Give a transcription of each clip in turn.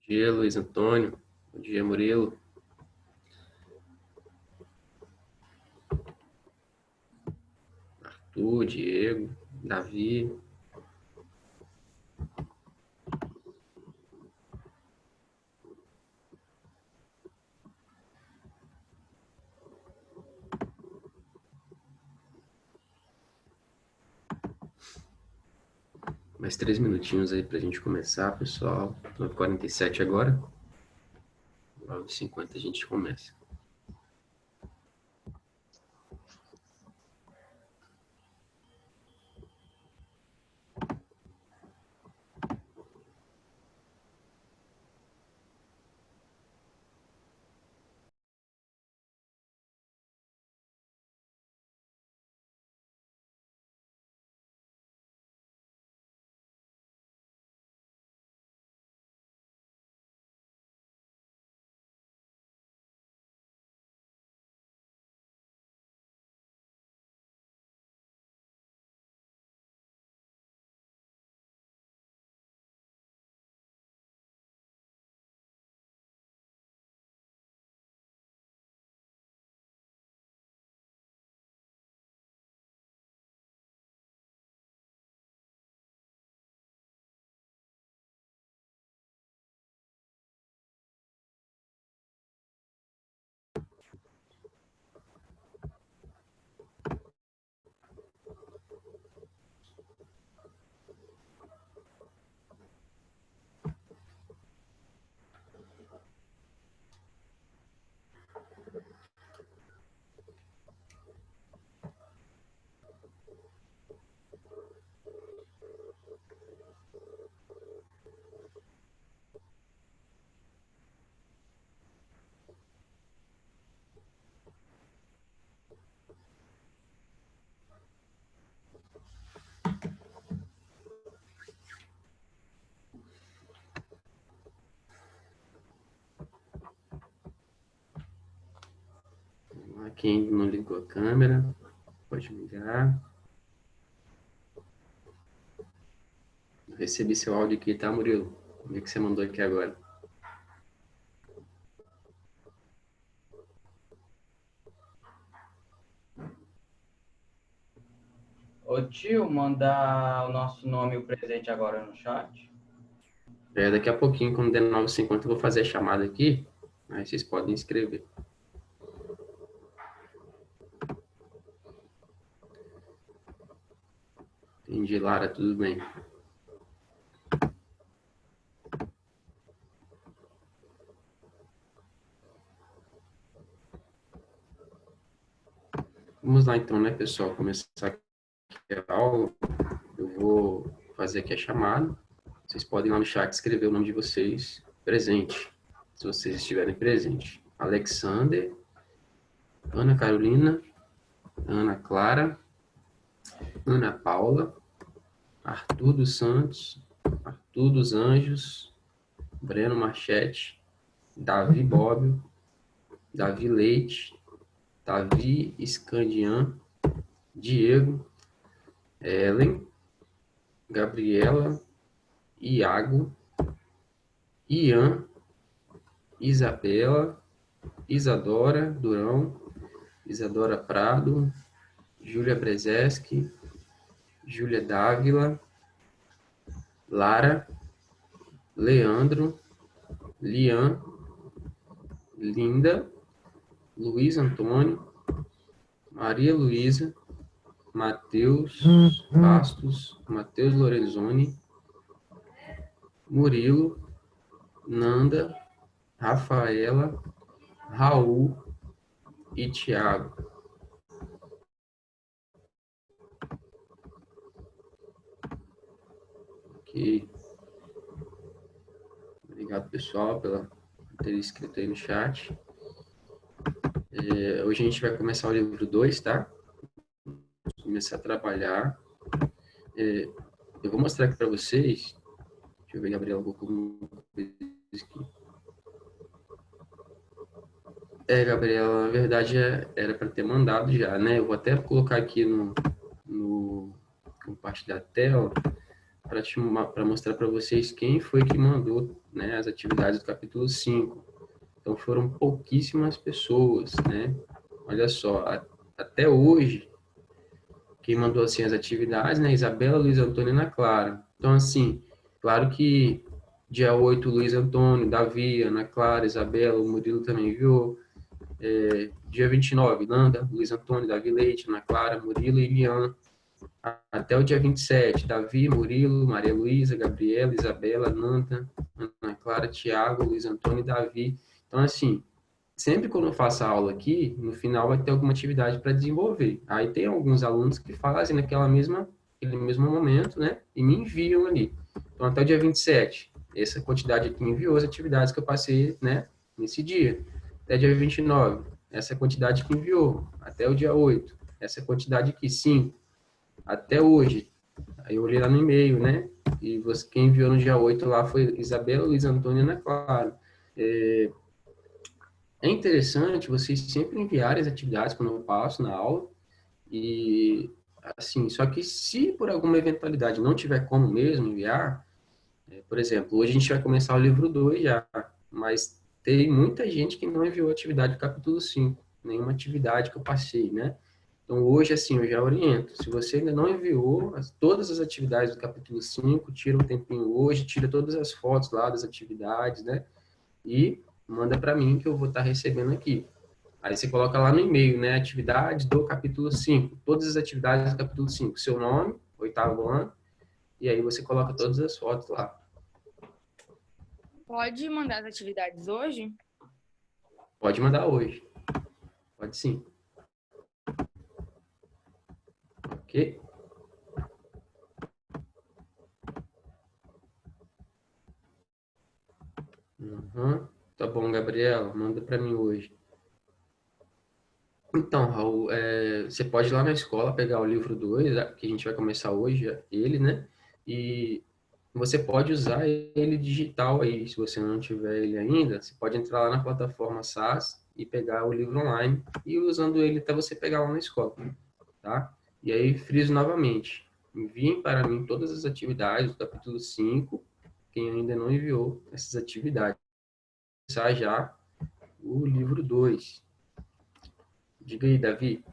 dia, Luiz Antônio. Bom dia, Murilo. Arthur, Diego, Davi. Mais 3 minutinhos aí pra gente começar, pessoal. 9h47 agora. 9h50 a gente começa. Quem não ligou a câmera, pode ligar. Eu recebi seu áudio aqui, tá, Murilo? Como é que você mandou aqui agora? Ô tio, mandar o nosso nome e o presente agora no chat. Daqui a pouquinho, quando der 9h50, eu vou fazer a chamada aqui. Aí vocês podem escrever. Entendi, Lara, tudo bem. Vamos lá então, né, pessoal? Começar aqui a aula. Eu vou fazer aqui a chamada. Vocês podem ir lá no chat escrever o nome de vocês presente, se vocês estiverem presentes. Alexander, Ana Carolina, Ana Clara, Ana Paula, Arthur dos Santos, Arthur dos Anjos, Breno Marchetti, Davi Bobbio, Davi Leite, Davi Scandian, Diego, Ellen, Gabriela, Iago, Ian, Isabela, Isadora Durão, Isadora Prado, Júlia Brezeski, Júlia Dávila, Lara, Leandro, Lian, Linda, Luiz Antônio, Maria Luísa, Matheus Bastos, Matheus Lorenzoni, Murilo, Nanda, Rafaela, Raul e Tiago. Ok. Obrigado, pessoal, por ter escrito aí no chat. Hoje a gente vai começar o livro 2, tá? Vamos começar a trabalhar. Eu vou mostrar aqui para vocês. Deixa eu ver, Gabriel, alguma coisa aqui. Gabriela, na verdade era para ter mandado já, né? Eu vou até colocar aqui no compartilhar a tela para mostrar para vocês quem foi que mandou, né, as atividades do capítulo 5. Então, foram pouquíssimas pessoas, né? Olha só, até hoje, quem mandou, assim, as atividades, né? Isabela, Luiz Antônio e Ana Clara. Então, assim, claro que dia 8, Luiz Antônio, Davi, Ana Clara, Isabela, o Murilo também enviou. Dia 29, Nanda, Luiz Antônio, Davi Leite, Ana Clara, Murilo e Lian. Até o dia 27, Davi, Murilo, Maria Luísa, Gabriela, Isabela, Nanda, Ana Clara, Tiago, Luiz Antônio e Davi. Então, assim, sempre quando eu faço a aula aqui, no final vai ter alguma atividade para desenvolver. Aí tem alguns alunos que fazem aquele mesmo momento, né? E me enviam ali. Então, até o dia 27, essa quantidade aqui enviou as atividades que eu passei, né? Nesse dia. Até dia 29, essa quantidade que enviou. Até o dia 8, essa quantidade aqui, 5 até hoje. Aí eu olhei lá no e-mail, né? E quem enviou no dia 8 lá foi Isabela, Luiz Antônio e Ana Clara. É interessante vocês sempre enviarem as atividades quando eu passo na aula. E, assim, só que se por alguma eventualidade não tiver como mesmo enviar, por exemplo, hoje a gente vai começar o livro 2 já, mas tem muita gente que não enviou a atividade do capítulo 5, nenhuma atividade que eu passei, né? Então, hoje, assim, eu já oriento. Se você ainda não enviou todas as atividades do capítulo 5, tira um tempinho hoje, tira todas as fotos lá das atividades, né? E manda para mim que eu vou estar recebendo aqui. Aí você coloca lá no e-mail, né? Atividades do capítulo 5. Todas as atividades do capítulo 5. Seu nome, oitavo ano, e aí você coloca todas as fotos lá. Pode mandar as atividades hoje? Pode mandar hoje. Pode sim. Ok? Uhum. Tá bom, Gabriela. Manda para mim hoje. Então, Raul, você pode ir lá na escola pegar o livro 2, que a gente vai começar hoje, ele, né? E você pode usar ele digital aí, se você não tiver ele ainda, você pode entrar lá na plataforma SAS e pegar o livro online e ir usando ele até você pegar lá na escola, tá? E aí, friso novamente, enviem para mim todas as atividades do capítulo 5, quem ainda não enviou essas atividades. Começar já o livro 2. Diga aí, Davi.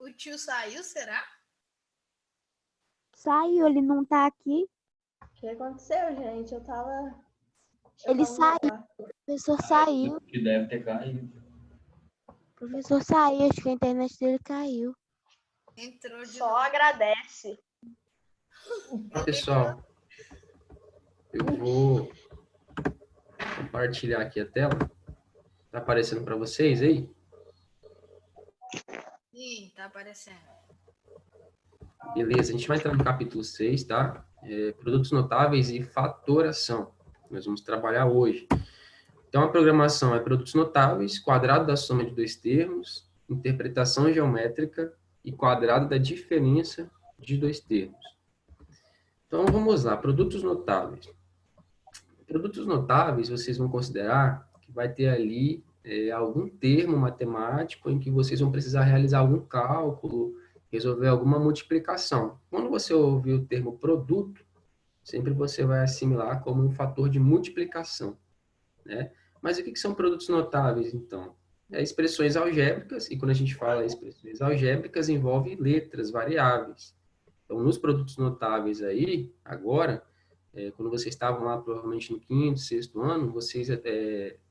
O tio saiu, será? Saiu, ele não tá aqui. O que aconteceu, gente? Ele saiu. O professor saiu. Que deve ter caído. O professor saiu, acho que a internet dele caiu. Entrou de Só agradece. Pessoal, eu vou compartilhar aqui a tela. Tá aparecendo para vocês aí? Sim, tá aparecendo. Beleza, a gente vai entrar no capítulo 6, tá? Produtos notáveis e fatoração. Nós vamos trabalhar hoje. Então, a programação é produtos notáveis, quadrado da soma de dois termos, interpretação geométrica e quadrado da diferença de dois termos. Então, vamos lá, produtos notáveis. Produtos notáveis, vocês vão considerar que vai ter ali algum termo matemático em que vocês vão precisar realizar algum cálculo, resolver alguma multiplicação. Quando você ouvir o termo produto, sempre você vai assimilar como um fator de multiplicação, né? Mas o que são produtos notáveis, então? Expressões algébricas, e quando a gente fala expressões algébricas, envolve letras, variáveis. Então, nos produtos notáveis aí, agora, quando vocês estavam lá, provavelmente no quinto, sexto ano, vocês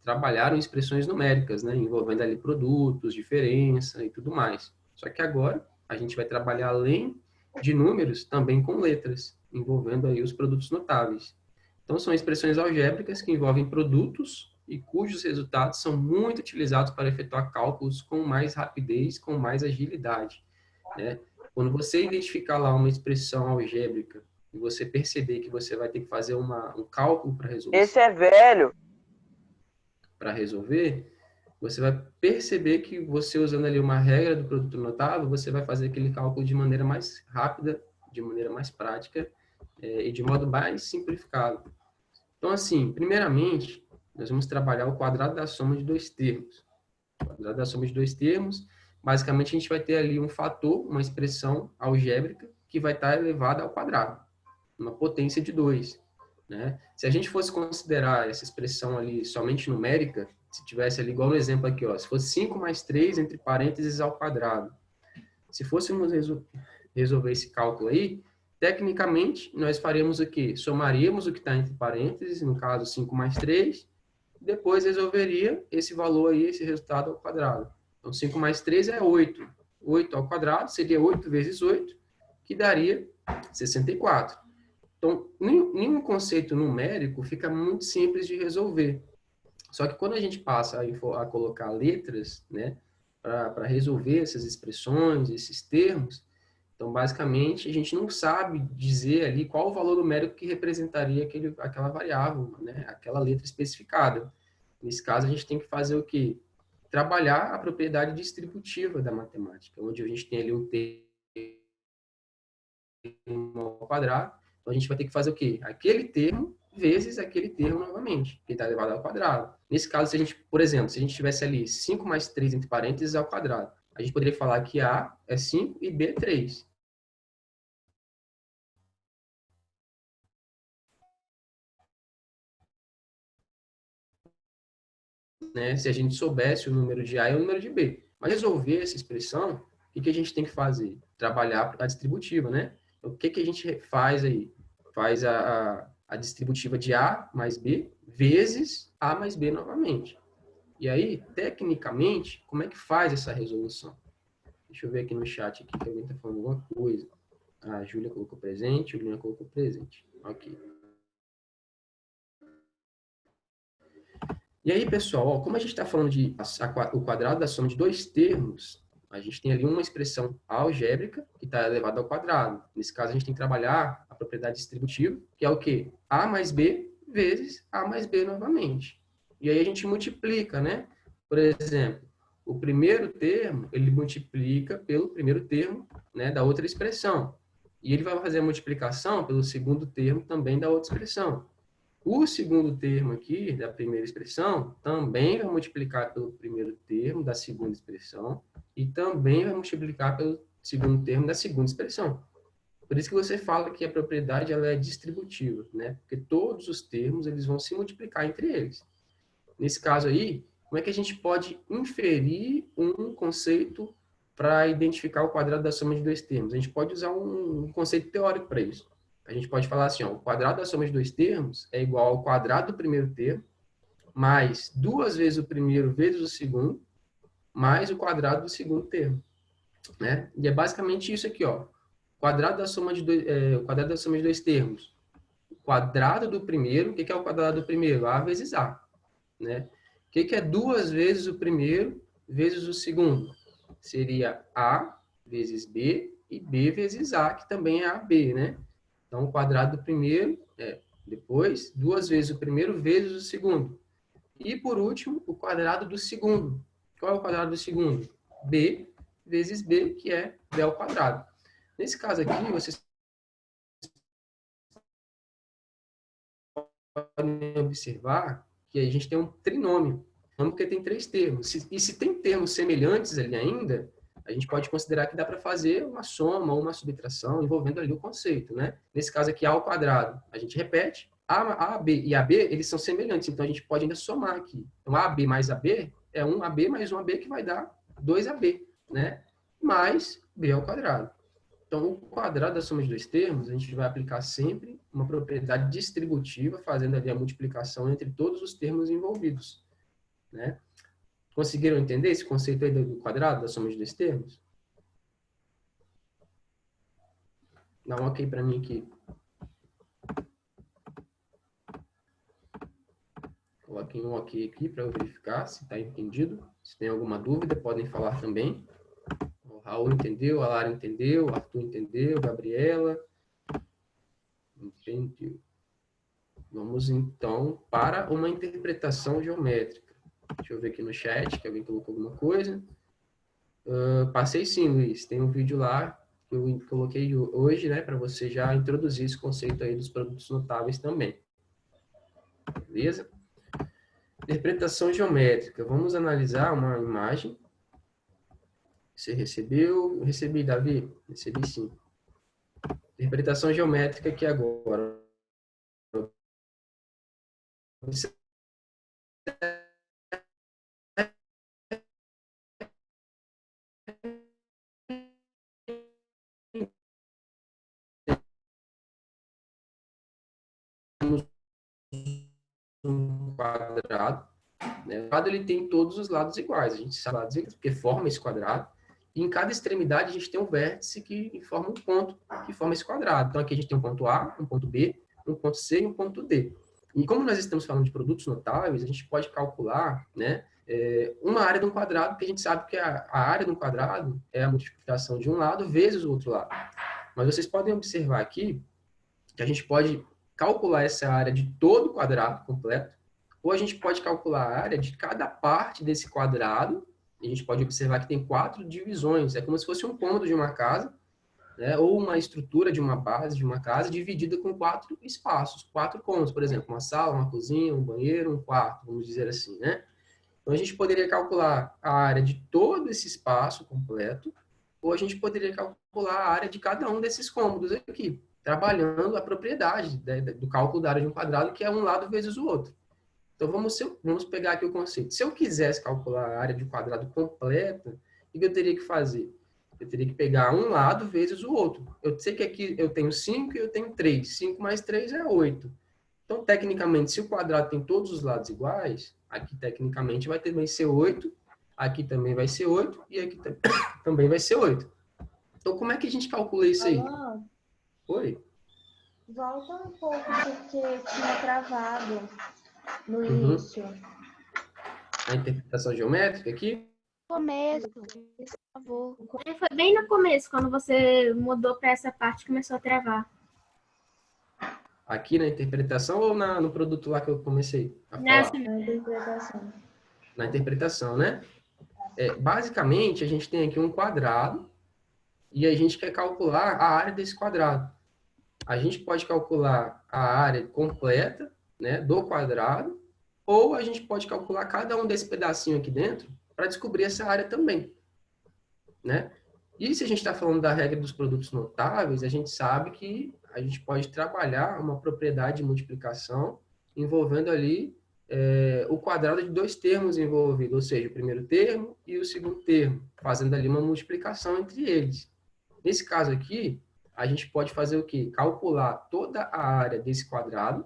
trabalharam expressões numéricas, né? Envolvendo ali produtos, diferença e tudo mais. Só que agora, a gente vai trabalhar além de números, também com letras, envolvendo aí os produtos notáveis. Então, são expressões algébricas que envolvem produtos e cujos resultados são muito utilizados para efetuar cálculos com mais rapidez, com mais agilidade, né? Quando você identificar lá uma expressão algébrica e você perceber que você vai ter que fazer um cálculo para resolver, Esse é velho. você vai perceber que você usando ali uma regra do produto notável, você vai fazer aquele cálculo de maneira mais rápida, de maneira mais prática e de modo mais simplificado. Então, assim, primeiramente, nós vamos trabalhar o quadrado da soma de dois termos. O quadrado da soma de dois termos, basicamente, a gente vai ter ali um fator, uma expressão algébrica, que vai estar elevada ao quadrado, uma potência de 2. Né? Se a gente fosse considerar essa expressão ali somente numérica, se tivesse ali, igual no exemplo aqui, ó, se fosse 5 mais 3, entre parênteses, ao quadrado. Se fôssemos resolver esse cálculo aí, tecnicamente, nós faríamos o quê? Somaríamos o que está entre parênteses, no caso 5 mais 3, depois resolveria esse valor aí, esse resultado ao quadrado. Então, 5 mais 3 é 8. 8 ao quadrado seria 8 vezes 8, que daria 64. Então, nenhum conceito numérico fica muito simples de resolver. Só que quando a gente passa a colocar letras, né, para resolver essas expressões, esses termos, então, basicamente, a gente não sabe dizer ali qual o valor numérico que representaria aquela variável, né? Aquela letra especificada. Nesse caso, a gente tem que fazer o quê? Trabalhar a propriedade distributiva da matemática, onde a gente tem ali um termo ao quadrado. Então, a gente vai ter que fazer o quê? Aquele termo vezes aquele termo novamente, que está elevado ao quadrado. Nesse caso, se a gente, por exemplo, se a gente tivesse ali 5 mais 3 entre parênteses ao quadrado, a gente poderia falar que A é 5 e B é 3. Né, se a gente soubesse o número de A e o número de B. Mas resolver essa expressão, o que a gente tem que fazer? Trabalhar a distributiva, né? Então, o que a gente faz aí? Faz a distributiva de A mais B vezes A mais B novamente. E aí, tecnicamente, como é que faz essa resolução? Deixa eu ver aqui no chat aqui, que alguém está falando alguma coisa. A Júlia colocou presente, a Juliana colocou presente. Ok. E aí, pessoal, ó, como a gente está falando de o quadrado da soma de dois termos, a gente tem ali uma expressão algébrica que está elevada ao quadrado. Nesse caso, a gente tem que trabalhar a propriedade distributiva, que é o quê? A mais B vezes A mais B novamente. E aí a gente multiplica, né? Por exemplo, o primeiro termo, ele multiplica pelo primeiro termo, né, da outra expressão. E ele vai fazer a multiplicação pelo segundo termo também da outra expressão. O segundo termo aqui, da primeira expressão, também vai multiplicar pelo primeiro termo da segunda expressão e também vai multiplicar pelo segundo termo da segunda expressão. Por isso que você fala que a propriedade ela é distributiva, né? Porque todos os termos eles vão se multiplicar entre eles. Nesse caso aí, como é que a gente pode inferir um conceito para identificar o quadrado da soma de dois termos? A gente pode usar um conceito teórico para isso. A gente pode falar assim, ó, o quadrado da soma de dois termos é igual ao quadrado do primeiro termo, mais 2 vezes o primeiro vezes o segundo, mais o quadrado do segundo termo. Né? E é basicamente isso aqui, ó. O quadrado da soma de dois termos. O quadrado do primeiro, o que é o quadrado do primeiro? A vezes A. Né? O que é 2 vezes o primeiro vezes o segundo? Seria A vezes B e B vezes A, que também é AB, né? Então, o quadrado do primeiro é, depois, 2 vezes o primeiro vezes o segundo. E, por último, o quadrado do segundo. Qual é o quadrado do segundo? B vezes B, que é B ao quadrado. Nesse caso aqui, vocês podem observar que a gente tem um trinômio, porque tem 3 termos. E se tem termos semelhantes ali ainda, a gente pode considerar que dá para fazer uma soma ou uma subtração envolvendo ali o conceito, né? Nesse caso aqui, A ao quadrado, a gente repete. A, B e AB, eles são semelhantes, então a gente pode ainda somar aqui. Então, AB mais AB é 1AB mais 1AB, que vai dar 2AB, né? Mais B ao quadrado. Então, o quadrado da soma de dois termos, a gente vai aplicar sempre uma propriedade distributiva, fazendo ali a multiplicação entre todos os termos envolvidos, né? Conseguiram entender esse conceito aí do quadrado, da soma de dois termos? Dá um ok para mim aqui. Coloquem um ok aqui para eu verificar se está entendido. Se tem alguma dúvida, podem falar também. O Raul entendeu, a Lara entendeu, o Arthur entendeu, Gabriela. Entendeu. Vamos, então, para uma interpretação geométrica. Deixa eu ver aqui no chat, que alguém colocou alguma coisa. Passei sim, Luiz. Tem um vídeo lá que eu coloquei hoje, né, para você já introduzir esse conceito aí dos produtos notáveis também. Beleza? Interpretação geométrica. Vamos analisar uma imagem. Você recebeu? Recebi, Davi? Recebi sim. Interpretação geométrica aqui agora. Um quadrado, né? O quadrado ele tem todos os lados iguais, a gente sabe porque forma esse quadrado, e em cada extremidade a gente tem um vértice que forma um ponto que forma esse quadrado. Então aqui a gente tem um ponto A, um ponto B, um ponto C e um ponto D. E como nós estamos falando de produtos notáveis, a gente pode calcular, né, uma área de um quadrado, porque a gente sabe que a área de um quadrado é a multiplicação de um lado vezes o outro lado. Mas vocês podem observar aqui que a gente pode calcular essa área de todo o quadrado completo, ou a gente pode calcular a área de cada parte desse quadrado, e a gente pode observar que tem 4 divisões, é como se fosse um cômodo de uma casa, né, ou uma estrutura de uma base de uma casa dividida com 4 espaços, 4 cômodos, por exemplo, uma sala, uma cozinha, um banheiro, um quarto, vamos dizer assim, né? Então, a gente poderia calcular a área de todo esse espaço completo, ou a gente poderia calcular a área de cada um desses cômodos aqui, trabalhando a propriedade, né, do cálculo da área de um quadrado, que é um lado vezes o outro. Então, vamos pegar aqui o conceito. Se eu quisesse calcular a área de um quadrado completa, o que eu teria que fazer? Eu teria que pegar um lado vezes o outro. Eu sei que aqui eu tenho 5 e eu tenho 3. 5 mais 3 é 8. Então, tecnicamente, se o quadrado tem todos os lados iguais, aqui tecnicamente vai ser 8, aqui também vai ser 8 e aqui também vai ser 8. Então, como é que a gente calcula isso aí? Alan, Oi? volta um pouco, porque tinha travado no Uhum. início. A interpretação geométrica aqui? Começo, por favor. Foi bem no começo, quando você mudou para essa parte, começou a travar. Aqui na interpretação ou no produto lá que eu comecei a falar? Nessa Na interpretação. Na interpretação, né? Basicamente, a gente tem aqui um quadrado e a gente quer calcular a área desse quadrado. A gente pode calcular a área completa, né, do quadrado, ou a gente pode calcular cada um desse pedacinho aqui dentro para descobrir essa área também, né? E se a gente está falando da regra dos produtos notáveis, a gente sabe que a gente pode trabalhar uma propriedade de multiplicação envolvendo ali o quadrado de dois termos envolvidos, ou seja, o primeiro termo e o segundo termo, fazendo ali uma multiplicação entre eles. Nesse caso aqui, a gente pode fazer o quê? Calcular toda a área desse quadrado,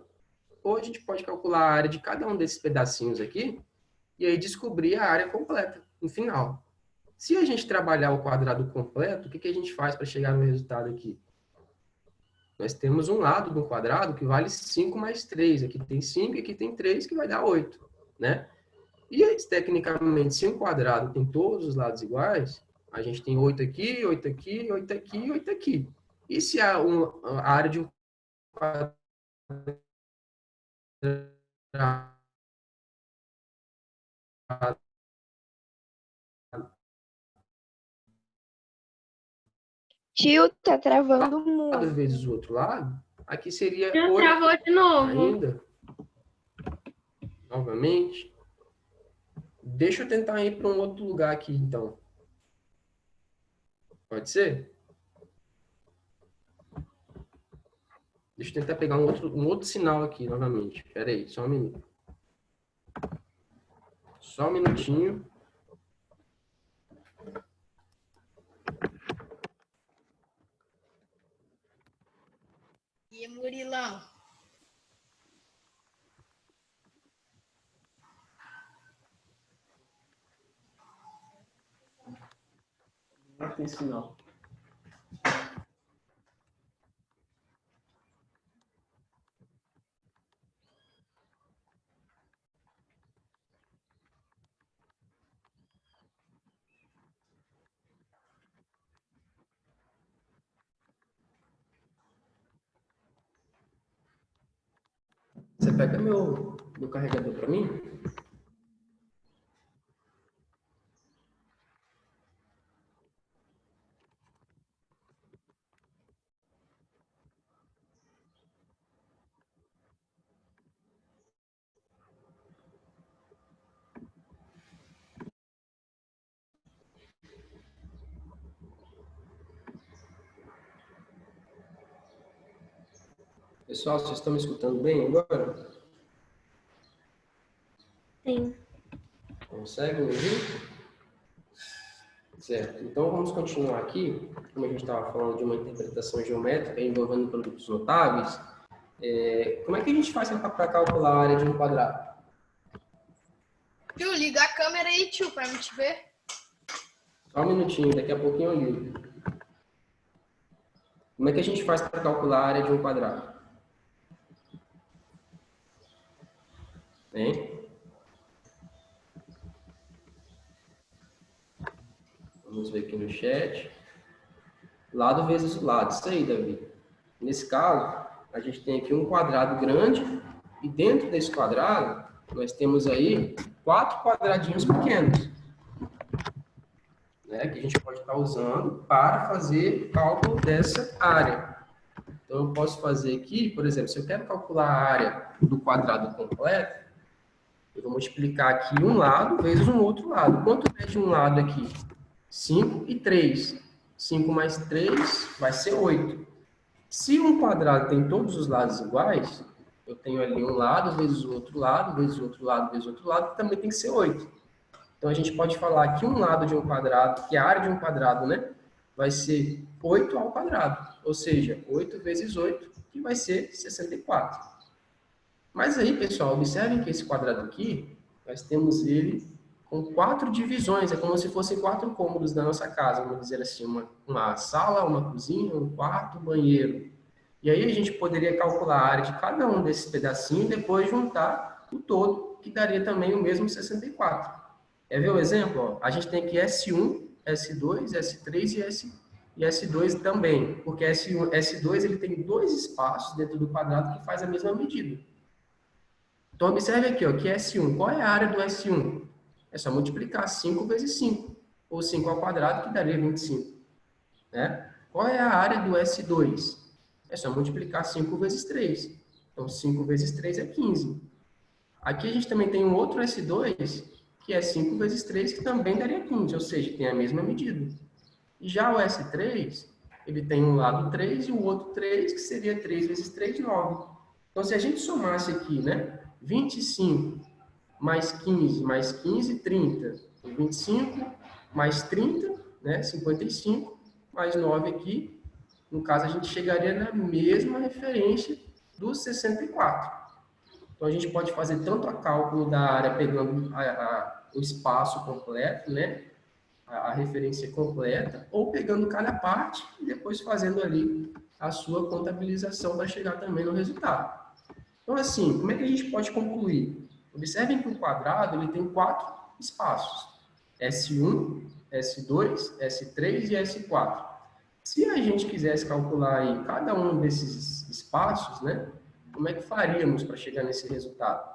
ou a gente pode calcular a área de cada um desses pedacinhos aqui, e aí descobrir a área completa, no final. Se a gente trabalhar o quadrado completo, o que a gente faz para chegar no resultado aqui? Nós temos um lado do quadrado que vale 5 mais 3. Aqui tem 5 e aqui tem 3, que vai dar 8, né? E, tecnicamente, se um quadrado tem todos os lados iguais, a gente tem 8 aqui, 8 aqui, 8 aqui e 8 aqui. E se a área de um quadrado Tio, tá travando muito. vezes o outro lado, aqui seria já 8 travou de novo. ainda. Novamente. Deixa eu tentar ir para um outro lugar aqui, então. Pode ser? Deixa eu tentar pegar um outro sinal aqui, novamente. Espera aí, só um minuto. Só um minutinho. tem sinal. Você pega meu carregador para mim? Pessoal, vocês estão me escutando bem agora? Sim. Consegue ouvir? Certo. Então, vamos continuar aqui. Como a gente estava falando de uma interpretação geométrica envolvendo produtos notáveis, como é que a gente faz para calcular a área de um quadrado? Tio, liga a câmera aí, tio, pra me te ver. Só um minutinho, daqui a pouquinho eu ligo. Como é que a gente faz para calcular a área de um quadrado? Hein? Vamos ver aqui no chat. Lado vezes lado. Isso aí, Davi. Nesse caso, a gente tem aqui um quadrado grande e dentro desse quadrado, nós temos aí 4 quadradinhos pequenos, né, que a gente pode estar usando para fazer cálculo dessa área. Então, eu posso fazer aqui, por exemplo, se eu quero calcular a área do quadrado completo, eu vou multiplicar aqui um lado vezes um outro lado. Quanto é de um lado aqui? 5 e 3. 5 mais 3 vai ser 8. Se um quadrado tem todos os lados iguais, eu tenho ali um lado vezes o outro lado, vezes o outro lado, vezes o outro lado, que também tem que ser 8. Então, a gente pode falar que um lado de um quadrado, que a área de um quadrado, né, vai ser 8 ao quadrado. Ou seja, 8 vezes 8, que vai ser 64. Mas aí, pessoal, observem que esse quadrado aqui, nós temos ele com 4 divisões. É como se fossem 4 cômodos da nossa casa. Vamos dizer assim, uma sala, uma cozinha, um quarto, um banheiro. E aí a gente poderia calcular a área de cada um desses pedacinhos e depois juntar o todo, que daria também o mesmo 64. Quer ver o exemplo? Ó, a gente tem aqui S1, S2, S3 e S2 também. Porque S2 ele tem 2 espaços dentro do quadrado que faz a mesma medida. Então, observe aqui, ó, que S1. Qual é a área do S1? É só multiplicar 5 vezes 5. Ou 5 ao quadrado, que daria 25. Né? Qual é a área do S2? É só multiplicar 5 vezes 3. Então, 5 vezes 3 é 15. Aqui a gente também tem um outro S2, que é 5 vezes 3, que também daria 15. Ou seja, tem a mesma medida. E já o S3, ele tem um lado 3 e o outro 3, que seria 3 vezes 3, 9. Então, se a gente somasse aqui, né? 25 mais 15, 30. 25 mais 30, né? 55, mais 9 aqui. No caso, a gente chegaria na mesma referência do 64. Então, a gente pode fazer tanto a cálculo da área pegando o espaço completo, né? A referência completa, ou pegando cada parte e depois fazendo ali a sua contabilização para chegar também no resultado. Então, assim, como é que a gente pode concluir? Observem que o quadrado ele tem 4 espaços. S1, S2, S3 e S4. Se a gente quisesse calcular aí cada um desses espaços, né, como é que faríamos para chegar nesse resultado?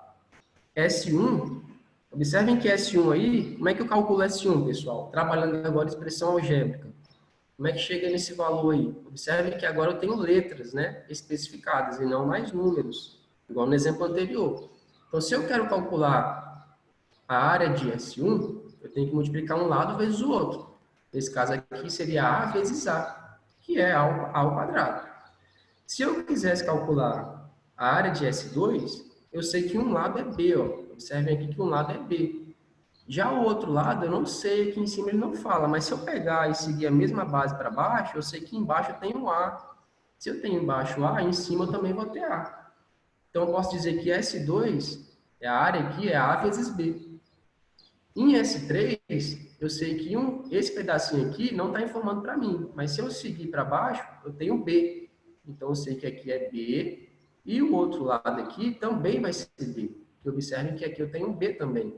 S1, observem que S1 aí, como é que eu calculo S1, pessoal? Trabalhando agora expressão algébrica. Como é que chega nesse valor aí? Observem que agora eu tenho letras, né, especificadas e não mais números. Igual no exemplo anterior. Então, se eu quero calcular a área de S1, eu tenho que multiplicar um lado vezes o outro. Nesse caso aqui seria A vezes A, que é A ao quadrado. Se eu quisesse calcular a área de S2, eu sei que um lado é B. Ó. Observem aqui que um lado é B. Já o outro lado, eu não sei, aqui em cima ele não fala, mas se eu pegar e seguir a mesma base para baixo, eu sei que embaixo eu tenho A. Se eu tenho embaixo A, em cima eu também vou ter A. Então, eu posso dizer que S2, a área aqui é A vezes B. Em S3, eu sei que esse pedacinho aqui não está informando para mim, mas se eu seguir para baixo, eu tenho B. Então, eu sei que aqui é B, e o outro lado aqui também vai ser B. Que observem que aqui eu tenho B também.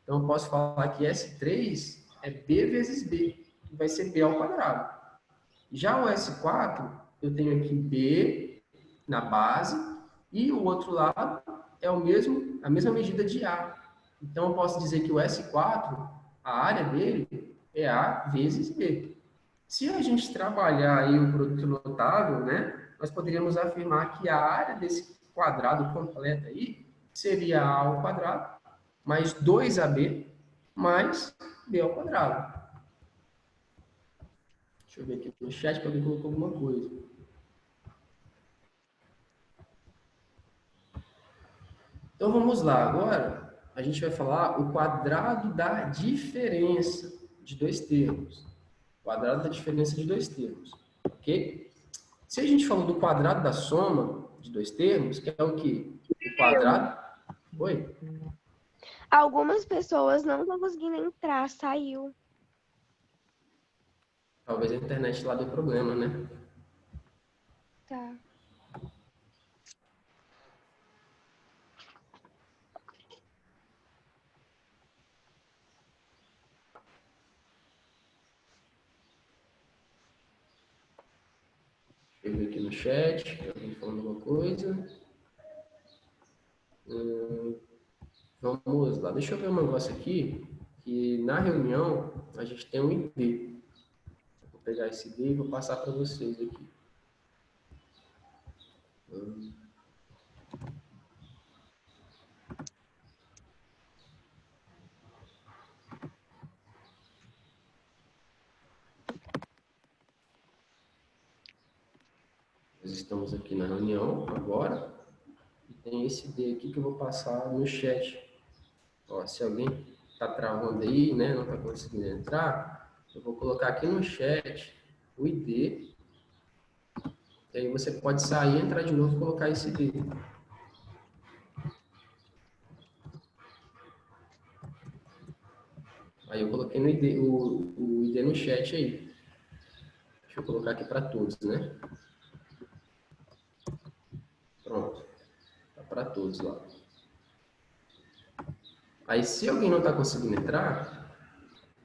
Então, eu posso falar que S3 é B vezes B, que vai ser B ao quadrado. Já o S4, eu tenho aqui B na base, e o outro lado é a mesma medida de A. Então, eu posso dizer que o S4, a área dele é A vezes B. Se a gente trabalhar aí o produto notável, né, nós poderíamos afirmar que a área desse quadrado completo aí seria A ao quadrado mais 2AB mais B ao quadrado. Deixa eu ver aqui no chat para ver se colocou alguma coisa. Então, vamos lá. Agora, a gente vai falar o quadrado da diferença de dois termos. Quadrado da diferença de dois termos. Ok? Se a gente falou do quadrado da soma de dois termos, que é o quê? O quadrado... Oi? Algumas pessoas não estão conseguindo entrar, saiu. Talvez a internet lá deu problema, né? Tá. Eu vi aqui no chat, alguém falando alguma coisa. Vamos lá, deixa eu ver um negócio aqui, que na reunião a gente tem um ID. Vou pegar esse ID e vou passar para vocês aqui. Nós estamos aqui na reunião agora, e tem esse ID aqui que eu vou passar no chat. Ó, se alguém está travando aí, né, não está conseguindo entrar, eu vou colocar aqui no chat o ID, e aí você pode sair, entrar de novo e colocar esse ID. Aí eu coloquei no ID, o ID no chat aí. Deixa eu colocar aqui para todos, né? Pronto. Tá para todos lá. Aí, se alguém não está conseguindo entrar,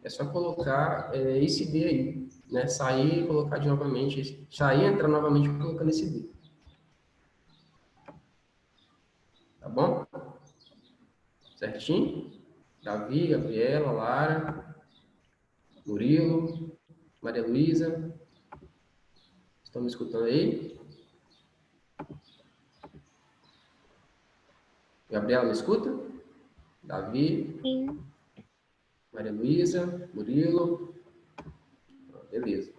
é só colocar esse ID aí, né? Sair e colocar de novamente, sair e entrar novamente colocando esse ID. Tá bom? Certinho? Davi, Gabriela, Lara, Murilo, Maria Luísa. Estão me escutando aí? Gabriela, me escuta? Davi? Sim. Maria Luísa, Murilo. Beleza.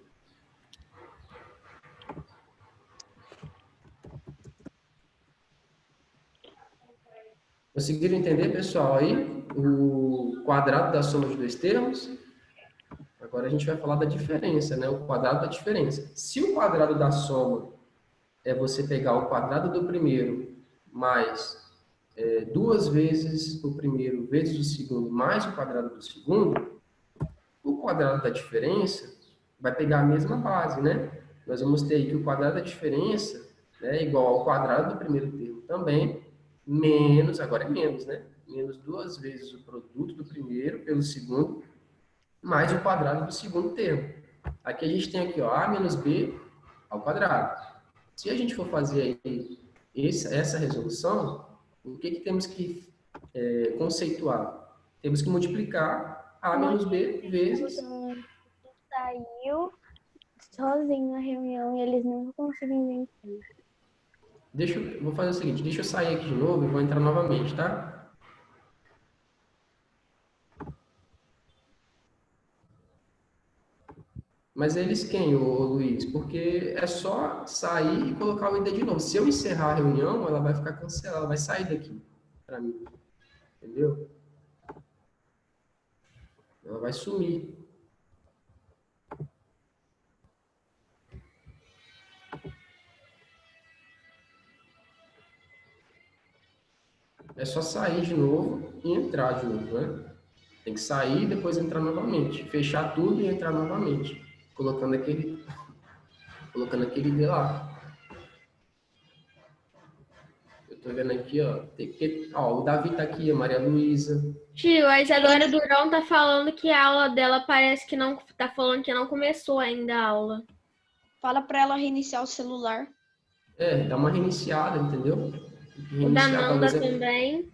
Conseguiram entender, pessoal, aí? O quadrado da soma de dois termos? Agora a gente vai falar da diferença, né? O quadrado da diferença. Se o quadrado da soma é você pegar o quadrado do primeiro mais duas vezes o primeiro vezes o segundo mais o quadrado do segundo, o quadrado da diferença vai pegar a mesma base, né? Nós vamos ter que o quadrado da diferença, né, é igual ao quadrado do primeiro termo também, menos, agora é menos, né? Menos duas vezes o produto do primeiro pelo segundo, mais o quadrado do segundo termo. Aqui a gente tem aqui, ó, a menos b ao quadrado. Se a gente for fazer aí essa resolução, o que temos que conceituar? Temos que multiplicar a menos b vezes... Saiu sozinho na reunião e eles não conseguem entrar. Vou fazer o seguinte, deixa eu sair aqui de novo e vou entrar novamente, tá? Mas eles quem, ô Luiz? Porque é só sair e colocar o ID de novo. Se eu encerrar a reunião, ela vai ficar cancelada, ela vai sair daqui para mim. Entendeu? Ela vai sumir. É só sair de novo e entrar de novo, né? Tem que sair e depois entrar novamente. Fechar tudo e entrar novamente. Colocando aquele ID lá. Eu tô vendo aqui, ó. Ó, o Davi tá aqui, a Maria Luísa. Tio, a Isadora Durão tá falando que a aula dela parece que não... Tá falando que não começou ainda a aula. Fala pra ela reiniciar o celular. Dá uma reiniciada, entendeu? O da Nanda também.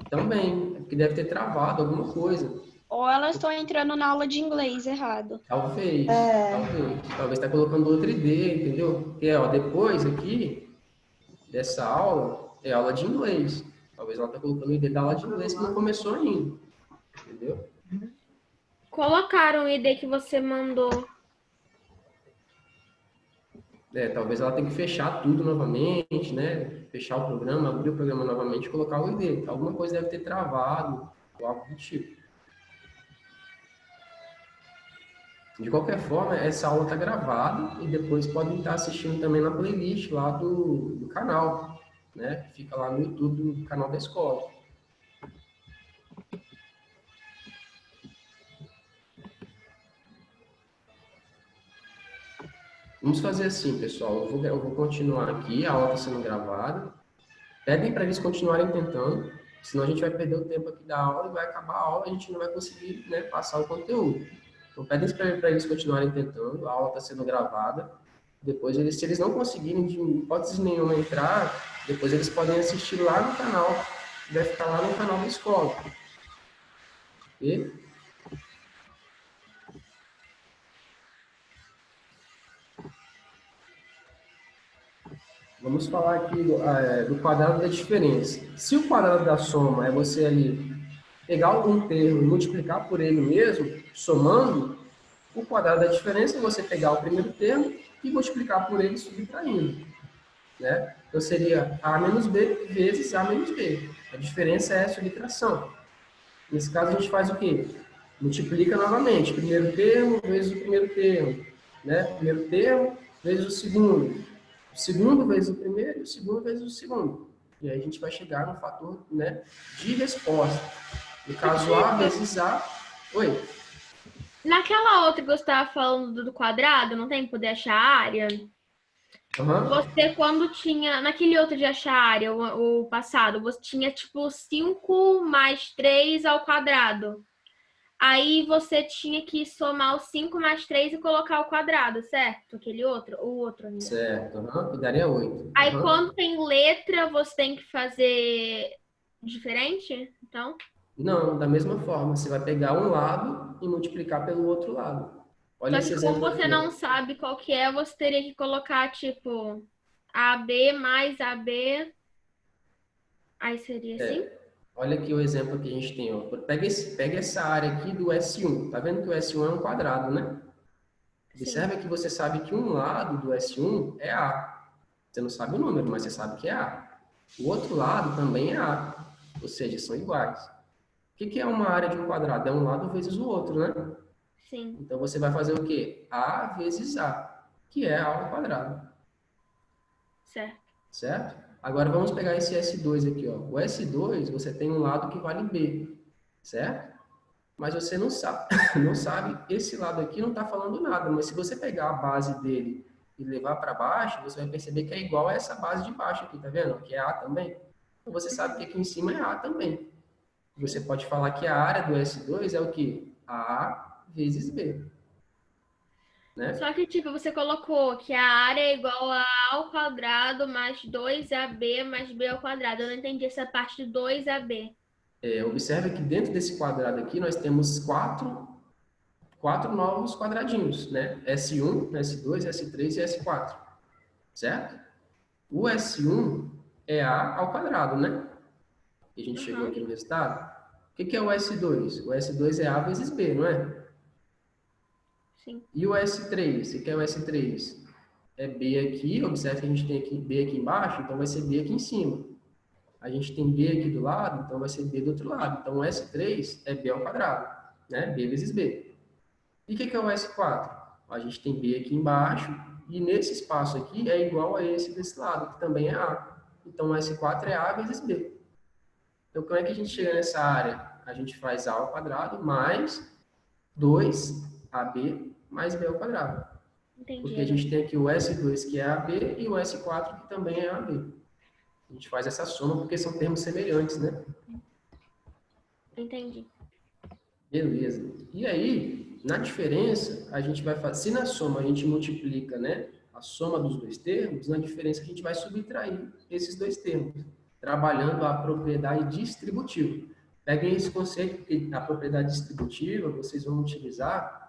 Também, porque deve ter travado alguma coisa. Ou elas estão entrando na aula de inglês errado. Talvez. Talvez tá colocando outro ID, entendeu? Porque, ó, depois aqui dessa aula, é aula de inglês. Talvez ela tá colocando o ID da aula de inglês que não começou ainda. Entendeu? Colocaram o ID que você mandou. Talvez ela tenha que fechar tudo novamente, né? Fechar o programa, abrir o programa novamente e colocar o ID. Alguma coisa deve ter travado, ou algo do tipo. De qualquer forma, essa aula está gravada e depois podem estar assistindo também na playlist lá do canal, né? Que fica lá no YouTube do canal da escola. Vamos fazer assim, pessoal. Eu vou continuar aqui, a aula está sendo gravada. Pedem para eles continuarem tentando, senão a gente vai perder o tempo aqui da aula e vai acabar a aula e a gente não vai conseguir, né, passar o conteúdo. Então, pedem para eles continuarem tentando, a aula está sendo gravada. Depois, se eles não conseguirem, de hipótese nenhuma, entrar, depois eles podem assistir lá no canal, vai ficar lá no canal da escola. Ok? Vamos falar aqui do quadrado da diferença. Se o quadrado da soma é você ali pegar algum termo e multiplicar por ele mesmo, somando, o quadrado da diferença é você pegar o primeiro termo e multiplicar por ele subtraindo. Né? Então seria A menos B vezes A menos B. A diferença é a subtração. Nesse caso a gente faz o quê? Multiplica novamente. Primeiro termo vezes o primeiro termo. Né? Primeiro termo vezes o segundo. O segundo vezes o primeiro e o segundo vezes o segundo. E aí a gente vai chegar no fator, né, de resposta. No caso A vezes A... Oi? Naquela outra que você estava falando do quadrado, não tem poder achar a área? Uhum. Você, quando tinha... Naquele outro de achar a área, o passado, você tinha, tipo, 5 mais 3 ao quadrado. Aí você tinha que somar os 5 mais 3 e colocar o quadrado, certo? Aquele outro, o outro ainda. Certo, e daria 8. Aí quando tem letra, você tem que fazer diferente, então? Não, da mesma forma. Você vai pegar um lado e multiplicar pelo outro lado. Olha esse Só que como exemplo você aqui, não sabe qual que é, você teria que colocar, tipo, AB mais AB. Aí seria assim? Olha aqui o exemplo que a gente tem. Ó. Pega essa área aqui do S1. Tá vendo que o S1 é um quadrado, né? Observe que você sabe que um lado do S1 é A. Você não sabe o número, mas você sabe que é A. O outro lado também é A. Ou seja, são iguais. O que é uma área de um quadrado? É um lado vezes o outro, né? Sim. Então você vai fazer o quê? A vezes A, que é A ao quadrado. Certo. Certo? Agora vamos pegar esse S2 aqui, ó. O S2, você tem um lado que vale B, certo? Mas você não sabe, não sabe, esse lado aqui não está falando nada, mas se você pegar a base dele e levar para baixo, você vai perceber que é igual a essa base de baixo aqui, tá vendo? Que é A também. Então você sabe que aqui em cima é A também. Você pode falar que a área do S2 é o quê? A vezes B. Né? Só que, tipo, você colocou que a área é igual a ao quadrado mais 2AB mais B ao quadrado. Eu não entendi essa parte de 2AB. Observe que dentro desse quadrado aqui nós temos quatro novos quadradinhos, né? S1, S2, S3 e S4. Certo? O S1 é A ao quadrado, né? E a gente chegou aqui no resultado. O que é o S2? O S2 é A vezes B, não é? Sim. E o S3? O que é o S3? É B aqui, observe que a gente tem aqui B aqui embaixo, então vai ser B aqui em cima. A gente tem B aqui do lado, então vai ser B do outro lado. Então o S3 é B ao quadrado, né? B vezes B. E o que é o S4? A gente tem B aqui embaixo, e nesse espaço aqui é igual a esse desse lado, que também é A. Então o S4 é A vezes B. Então como é que a gente chega nessa área? a gente faz A ao quadrado mais 2AB mais B ao quadrado. Entendi. Porque a gente tem aqui o S2, que é AB, e o S4, que também é AB. A gente faz essa soma porque são termos semelhantes, né? Entendi. Beleza. E aí, na diferença, a gente vai fazer... Se na soma a gente multiplica, né, a soma dos dois termos, na diferença a gente vai subtrair esses dois termos, trabalhando a propriedade distributiva. Peguem esse conceito, porque a propriedade distributiva vocês vão utilizar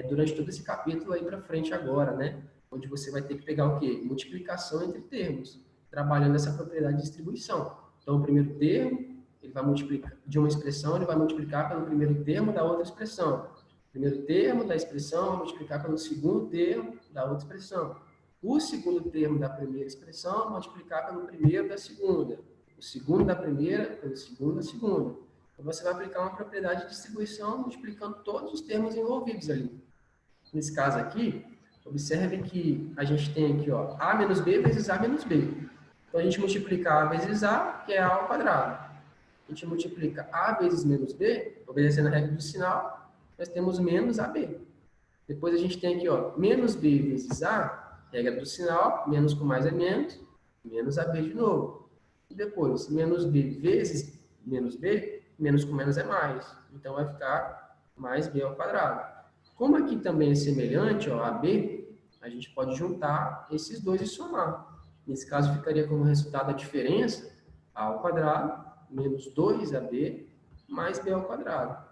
durante todo esse capítulo aí para frente agora, né? Onde você vai ter que pegar o quê? Multiplicação entre termos, trabalhando essa propriedade de distribuição. Então, o primeiro termo, ele vai multiplicar de uma expressão, ele vai multiplicar pelo primeiro termo da outra expressão. O primeiro termo da expressão vai multiplicar pelo segundo termo da outra expressão. O segundo termo da primeira expressão vai multiplicar pelo primeiro da segunda. O segundo da primeira pelo segundo da segunda. Então, você vai aplicar uma propriedade de distribuição multiplicando todos os termos envolvidos ali. Nesse caso aqui, observe que a gente tem aqui, ó, A menos B vezes A menos B. Então, a gente multiplica A vezes A, que é A ao quadrado. A gente multiplica A vezes menos B, obedecendo a regra do sinal, nós temos menos AB. Depois a gente tem aqui, ó, menos B vezes A, regra do sinal, menos com mais é menos AB de novo. E depois, menos B vezes menos B, menos com menos é mais. Então, vai ficar mais B ao quadrado. Como aqui também é semelhante, ó, a B, a gente pode juntar esses dois e somar. Nesse caso, ficaria como resultado a diferença A ao quadrado menos 2AB mais B ao quadrado.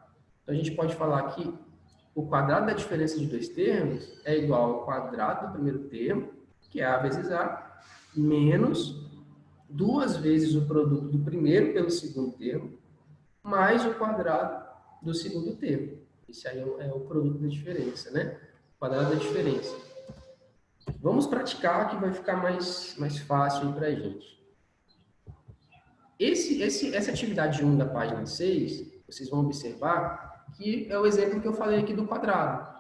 Então, a gente pode falar que o quadrado da diferença de dois termos é igual ao quadrado do primeiro termo, que é A vezes A, menos 2 vezes o produto do primeiro pelo segundo termo, mais o quadrado do segundo termo. Esse aí é o produto da diferença, né? O quadrado da diferença. Vamos praticar que vai ficar mais fácil para a gente. Essa atividade 1 da página 6, vocês vão observar que é o exemplo que eu falei aqui do quadrado.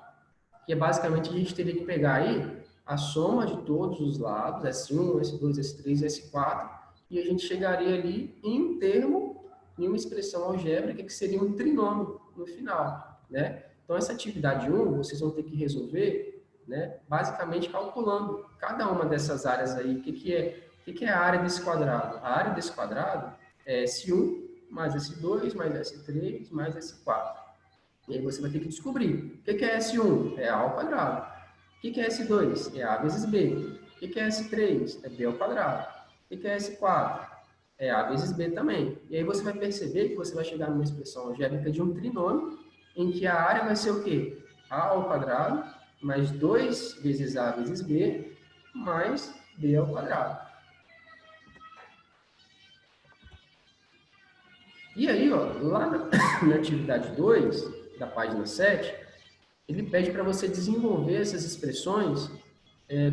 Que é basicamente a gente teria que pegar aí a soma de todos os lados, S1, S2, S3, S4, e a gente chegaria ali em um termo, em uma expressão algébrica que seria um trinômio no final, né? Então, essa atividade 1, vocês vão ter que resolver, né, basicamente calculando cada uma dessas áreas aí. O que é a área desse quadrado? A área desse quadrado é S1 mais S2 mais S3 mais S4. E aí você vai ter que descobrir. O que é S1? É A ao quadrado. O que é S2? É A vezes B. O que é S3? É B ao quadrado. O que é S4? É A vezes B também. E aí você vai perceber que você vai chegar numa expressão algébrica de um trinômio, em que a área vai ser o quê? A ao quadrado, mais 2 vezes A vezes B, mais B ao quadrado. E aí, ó, lá na atividade 2, da página 7, ele pede para você desenvolver essas expressões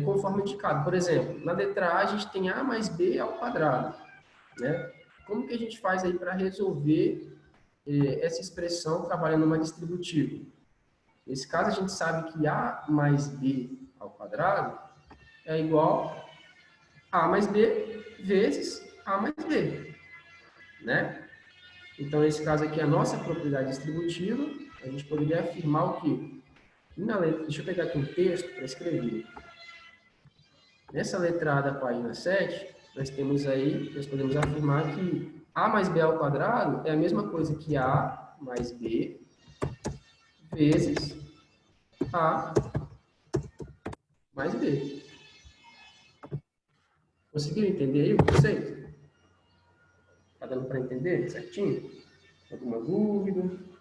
conforme indicado. Por exemplo, na letra A, a gente tem A mais B ao quadrado, né? Como que a gente faz aí para resolver essa expressão trabalhando numa distributiva? Nesse caso, a gente sabe que A mais B ao quadrado é igual a mais B vezes A mais B, né? Então, nesse caso aqui, a nossa propriedade distributiva, a gente poderia afirmar o quê? Na letra, deixa eu pegar aqui um texto para escrever. Nessa letra A da página 7, nós podemos afirmar que A mais B ao quadrado é a mesma coisa que A mais B vezes A mais B. Conseguiram entender aí o conceito? Está dando para entender certinho? Alguma dúvida?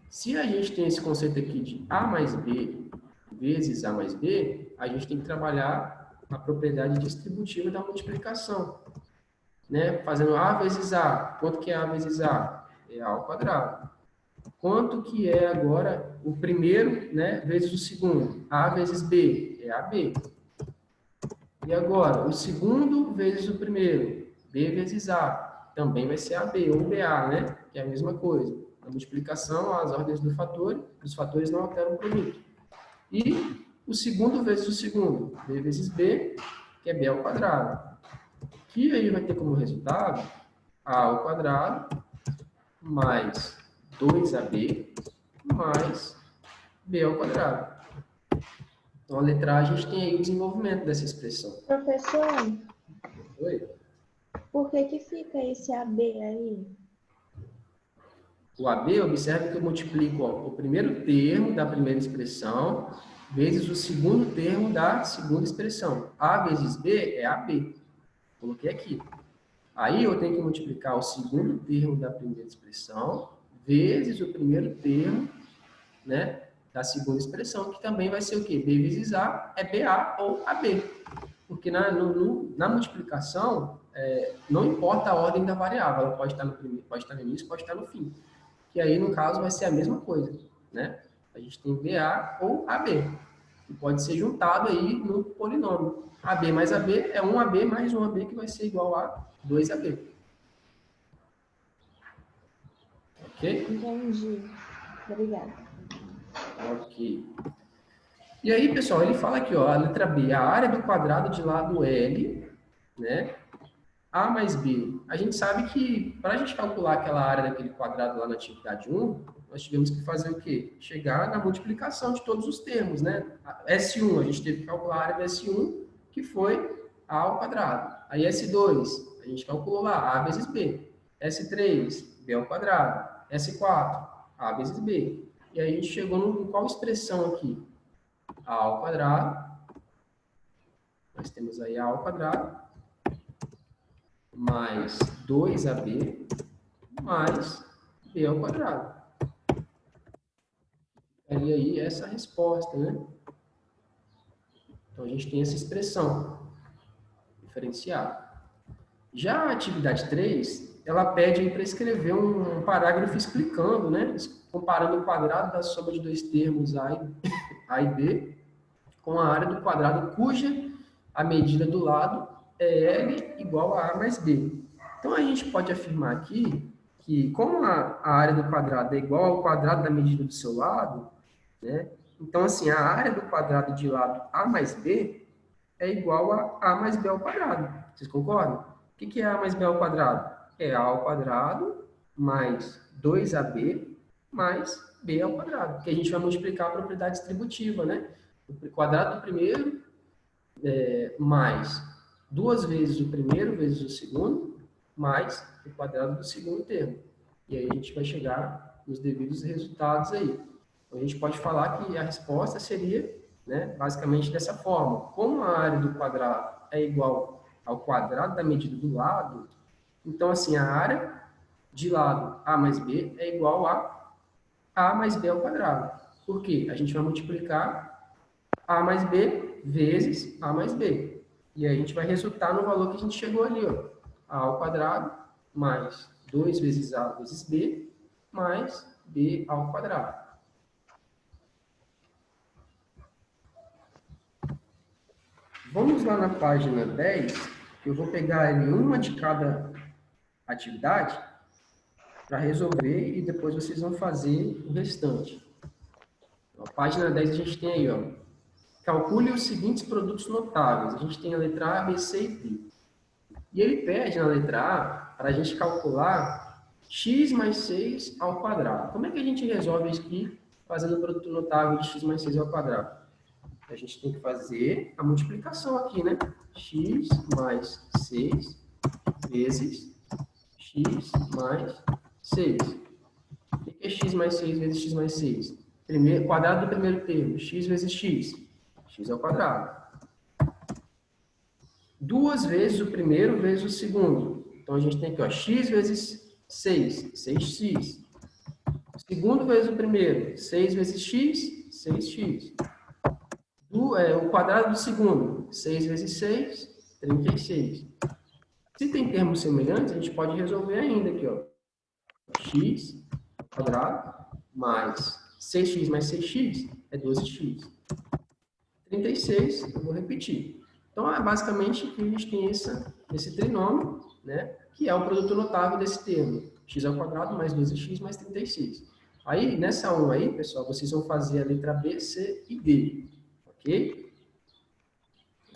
Se a gente tem esse conceito aqui de A mais B vezes A mais B, a gente tem que trabalhar a propriedade distributiva da multiplicação, né? Fazendo A vezes A. Quanto que é A vezes A? É A ao quadrado. Quanto que é agora o primeiro, né, vezes o segundo? A vezes B. É AB. E agora, o segundo vezes o primeiro. B vezes A. Também vai ser AB ou BA, né? Que é a mesma coisa. A multiplicação, as ordens dos fatores não alteram o produto. E o segundo vezes o segundo, B vezes B, que é B ao quadrado. que aí vai ter como resultado a ao quadrado mais 2ab mais b ao quadrado. Então, a letra A, a gente tem aí o desenvolvimento dessa expressão. Professor, Oi? por que fica esse AB aí? O AB, observe que eu multiplico o primeiro termo da primeira expressão vezes o segundo termo da segunda expressão. A vezes B é AB. Coloquei aqui. Aí eu tenho que multiplicar o segundo termo da primeira expressão vezes o primeiro termo, né, da segunda expressão, que também vai ser o quê? B vezes A é BA ou AB. Porque na multiplicação, não importa a ordem da variável, ela pode estar no primeiro, pode estar no início, pode estar no fim. Que aí, no caso, vai ser a mesma coisa, né? A gente tem BA ou AB. E pode ser juntado aí no polinômio. AB mais AB é 1AB mais 1AB, que vai ser igual a 2AB. Ok? Entendi. Obrigada. Ok. E aí, pessoal, ele fala aqui, ó, a letra B, a área do quadrado de lado L, né? A mais B. A gente sabe que, para a gente calcular aquela área daquele quadrado lá na atividade 1, nós tivemos que fazer o quê? Chegar na multiplicação de todos os termos, né? S1, a gente teve que calcular a área do S1, que foi A ao quadrado. Aí S2, a gente calculou lá, A vezes B. S3, B ao quadrado. S4, A vezes B. E aí a gente chegou em qual expressão aqui? A ao quadrado. Nós temos aí A ao quadrado mais 2AB mais B ao quadrado. Daria aí essa resposta, né? Então, a gente tem essa expressão diferenciada. Já a atividade 3, ela pede para escrever um parágrafo explicando, né? Comparando o quadrado da soma de dois termos A e B com a área do quadrado cuja a medida do lado é L igual a A mais B. Então, a gente pode afirmar aqui que, como a área do quadrado é igual ao quadrado da medida do seu lado, né? Então, assim, a área do quadrado de lado A mais B é igual a A mais B ao quadrado. Vocês concordam? O que é A mais B ao quadrado? É A ao quadrado mais 2AB mais B ao quadrado, que a gente vai multiplicar a propriedade distributiva, né? O quadrado do primeiro mais 2 vezes o primeiro vezes o segundo, mais o quadrado do segundo termo. E aí a gente vai chegar nos devidos resultados aí. Então, a gente pode falar que a resposta seria, né, basicamente dessa forma. Como a área do quadrado é igual ao quadrado da medida do lado, então, assim, a área de lado A mais B é igual a A mais B ao quadrado. Por quê? A gente vai multiplicar A mais B vezes A mais B. E aí a gente vai resultar no valor que a gente chegou ali, ó. A ao quadrado mais 2 vezes A vezes B mais B ao quadrado. Vamos lá na página 10, que eu vou pegar ali uma de cada atividade para resolver e depois vocês vão fazer o restante. Na página 10 a gente tem aí, ó. Calcule os seguintes produtos notáveis. A gente tem a letra A, B, C e D. E ele pede na letra A para a gente calcular x mais 6 ao quadrado. Como é que a gente resolve isso aqui fazendo o produto notável de x mais 6 ao quadrado? A gente tem que fazer a multiplicação aqui, né? X mais 6 vezes x mais 6. O que é x mais 6 vezes x mais 6? Quadrado do primeiro termo, x vezes x. X ao quadrado. 2 vezes o primeiro vezes o segundo. Então, a gente tem aqui, ó, x vezes 6, 6x. Segundo vezes o primeiro, 6 vezes x, 6x. O quadrado do segundo, 6 vezes 6, 36. Se tem termos semelhantes, a gente pode resolver ainda aqui, ó. X quadrado mais 6x mais 6x é 12x. 36, eu vou repetir. Então, basicamente, aqui a gente tem esse trinômio, né, que é o produto notável desse termo. X ao quadrado mais 12x mais 36. Aí, nessa 1 aí, pessoal, vocês vão fazer a letra B, C e D. Ok?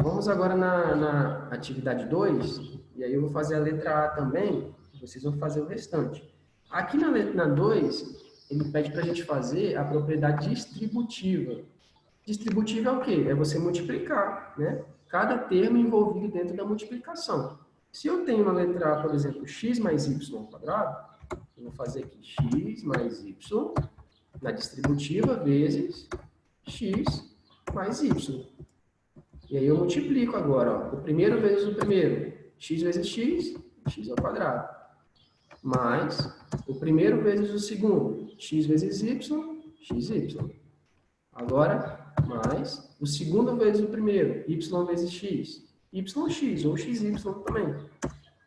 Vamos agora na atividade 2, e aí eu vou fazer a letra A também, vocês vão fazer o restante. Aqui na 2, ele pede para a gente fazer a propriedade distributiva. Distributiva é o quê? É você multiplicar, né? Cada termo envolvido dentro da multiplicação. Se eu tenho na letra A, por exemplo, x mais y ao quadrado, eu vou fazer aqui x mais y na distributiva vezes x mais y. E aí eu multiplico agora, ó, o primeiro vezes o primeiro, x vezes x, x ao quadrado. Mais o primeiro vezes o segundo, x vezes y, xy. Agora, mais o segundo vezes o primeiro, y vezes x, yx ou xy também.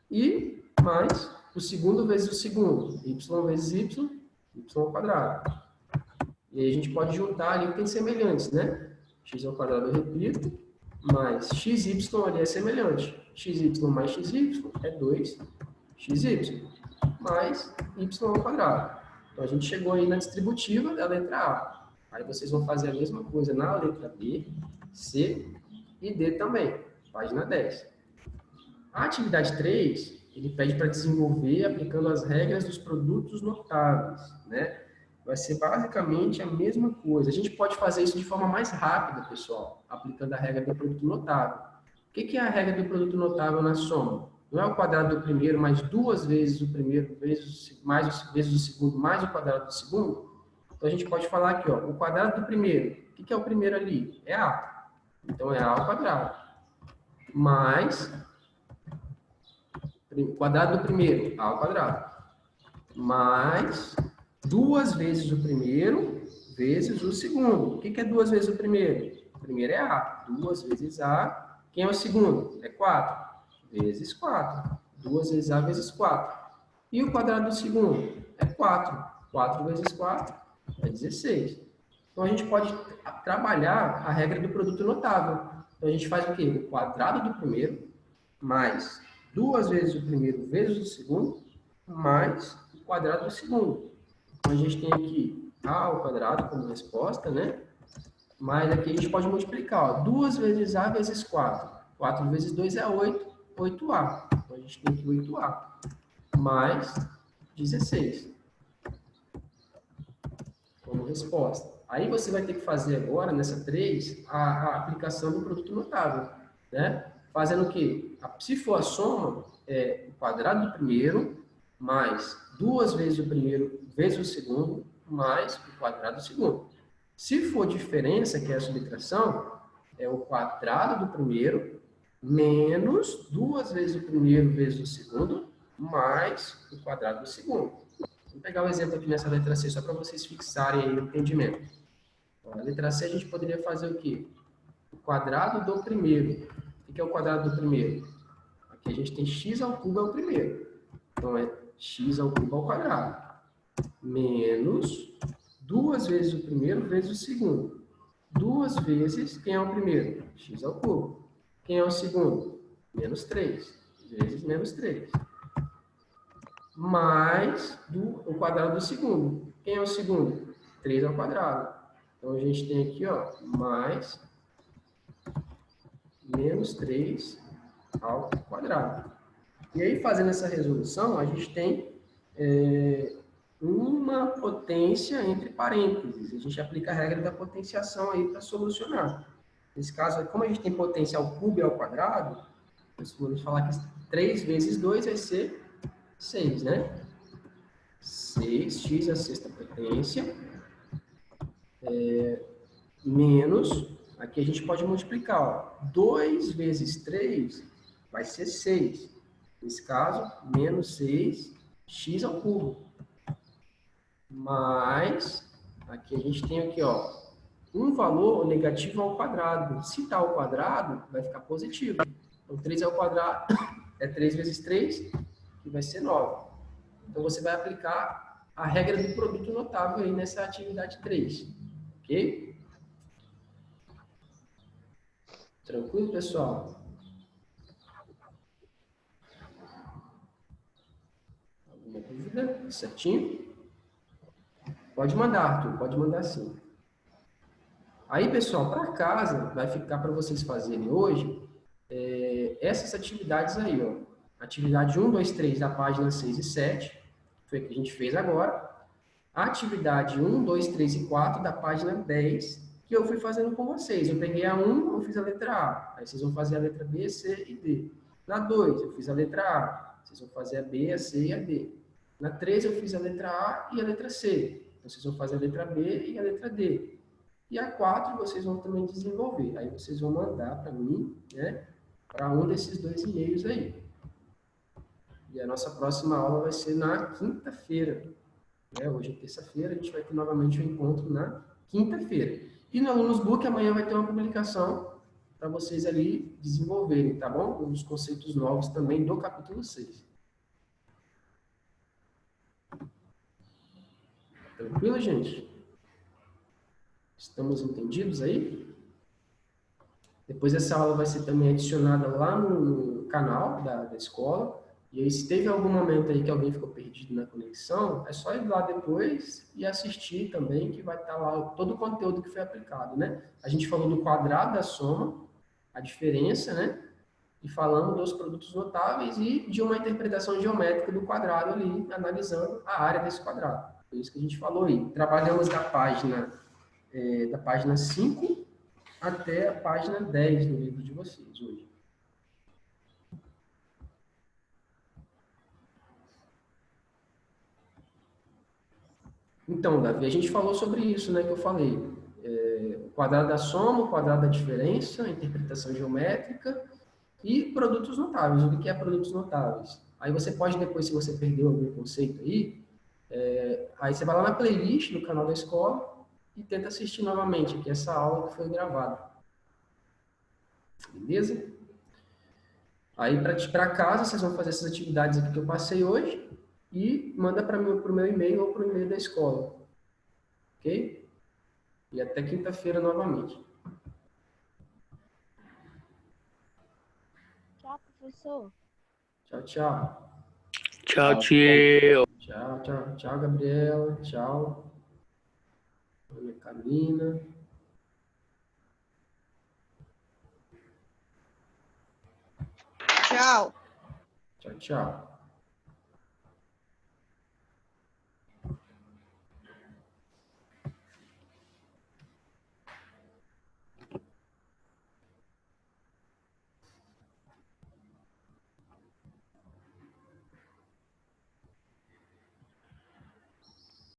E mais o segundo vezes o segundo, y vezes y, y ao quadrado. E aí a gente pode juntar ali que tem semelhantes, né? X ao quadrado eu repito, mais xy ali é semelhante. Xy mais xy é 2xy, mais y ao quadrado. Então a gente chegou aí na distributiva da letra A. Aí vocês vão fazer a mesma coisa na letra B, C e D também, página 10. A atividade 3, ele pede para desenvolver aplicando as regras dos produtos notáveis, né? Vai ser basicamente a mesma coisa. A gente pode fazer isso de forma mais rápida, pessoal, aplicando a regra do produto notável. O que é a regra do produto notável na soma? Não é o quadrado do primeiro mais duas vezes o primeiro vezes o segundo mais o quadrado do segundo? Então a gente pode falar aqui, ó, o quadrado do primeiro. O que é o primeiro ali? É A. Então é A ao quadrado. Mais o quadrado do primeiro, A ao quadrado. Mais duas vezes o primeiro vezes o segundo. O que é duas vezes o primeiro? O primeiro é A. Duas vezes A. Quem é o segundo? É 4. Vezes 4. 2 vezes A vezes 4. E o quadrado do segundo? É 4. 4 vezes 4 é 16. Então, a gente pode trabalhar a regra do produto notável. Então, a gente faz o quê? O quadrado do primeiro mais duas vezes o primeiro vezes o segundo mais o quadrado do segundo. Então, a gente tem aqui A ao quadrado como resposta, né? Mas aqui a gente pode multiplicar, ó. 2 vezes A vezes 4. 4 vezes 2 é 8, 8A. Então, a gente tem aqui 8A. Mais 16. Como resposta. Aí você vai ter que fazer agora, nessa 3, a aplicação do produto notável, né? Fazendo o quê? Se for a soma, é o quadrado do primeiro mais duas vezes o primeiro vezes o segundo mais o quadrado do segundo. Se for diferença, que é a subtração, é o quadrado do primeiro menos duas vezes o primeiro vezes o segundo mais o quadrado do segundo. Vou pegar um exemplo aqui nessa letra C, só para vocês fixarem aí o entendimento. Na letra C, a gente poderia fazer o quê? O quadrado do primeiro. O que é o quadrado do primeiro? Aqui a gente tem x ao cubo é o primeiro. Então, é x ao cubo ao quadrado. Menos duas vezes o primeiro vezes o segundo. Duas vezes, quem é o primeiro? X ao cubo. Quem é o segundo? Menos 3. Vezes menos 3. Mais o quadrado do segundo. Quem é o segundo? 3 ao quadrado. Então, a gente tem aqui, ó, mais menos 3 ao quadrado. E aí, fazendo essa resolução, a gente tem uma potência entre parênteses. A gente aplica a regra da potenciação aí para solucionar. Nesse caso, como a gente tem potência ao cubo e ao quadrado, vamos falar que 3 vezes 2 vai ser 6, né? 6x a sexta potência, menos, aqui a gente pode multiplicar, ó, 2 vezes 3 vai ser 6. Nesse caso, menos 6x ao cubo. Mais, aqui a gente tem aqui, ó, um valor negativo ao quadrado. Se está ao quadrado, vai ficar positivo. Então, 3 ao quadrado é 3 vezes 3, que vai ser 9. Então, você vai aplicar a regra do produto notável aí nessa atividade 3. Ok? Tranquilo, pessoal? Alguma dúvida? Certinho? Pode mandar, Arthur. Pode mandar sim. Aí, pessoal, para casa, vai ficar para vocês fazerem hoje essas atividades aí, ó. Atividade 1, 2, 3 da página 6 e 7, foi o que a gente fez agora. A atividade 1, 2, 3 e 4 da página 10, que eu fui fazendo com vocês. Eu peguei a 1, eu fiz a letra A. Aí vocês vão fazer a letra B, C e D. Na 2, eu fiz a letra A. Vocês vão fazer a B, a C e a D. Na 3, eu fiz a letra A e a letra C. Então, vocês vão fazer a letra B e a letra D. E a 4, vocês vão também desenvolver. Aí, vocês vão mandar para mim, né? Para um desses 2 e-mails aí. E a nossa próxima aula vai ser na quinta-feira. Hoje é terça-feira, a gente vai ter novamente um encontro na quinta-feira. E no Alunos Book, amanhã vai ter uma publicação para vocês ali desenvolverem, tá bom? Os conceitos novos também do capítulo 6. Tranquilo, gente? Estamos entendidos aí? Depois essa aula vai ser também adicionada lá no canal da escola. E aí, se teve algum momento aí que alguém ficou perdido na conexão, é só ir lá depois e assistir também, que vai estar lá todo o conteúdo que foi aplicado, né? A gente falou do quadrado da soma, a diferença, né? E falamos dos produtos notáveis e de uma interpretação geométrica do quadrado ali, analisando a área desse quadrado. Foi isso que a gente falou aí. Trabalhamos da página 5 até a página 10 do livro de vocês hoje. Então, Davi, a gente falou sobre isso, né, que eu falei. O quadrado da soma, o quadrado da diferença, a interpretação geométrica e produtos notáveis. O que é produtos notáveis? Aí você pode depois, se você perdeu algum conceito aí, aí você vai lá na playlist do canal da escola e tenta assistir novamente aqui essa aula que foi gravada. Beleza? Aí, para casa, vocês vão fazer essas atividades aqui que eu passei hoje e manda para o meu e-mail ou para o e-mail da escola. Ok? E até quinta-feira novamente. Tchau, professor. Tchau, tchau. Tchau, tio. Tchau, tchau. Tchau, Gabriela. Tchau. Ana Carolina. Tchau. Tchau, tchau.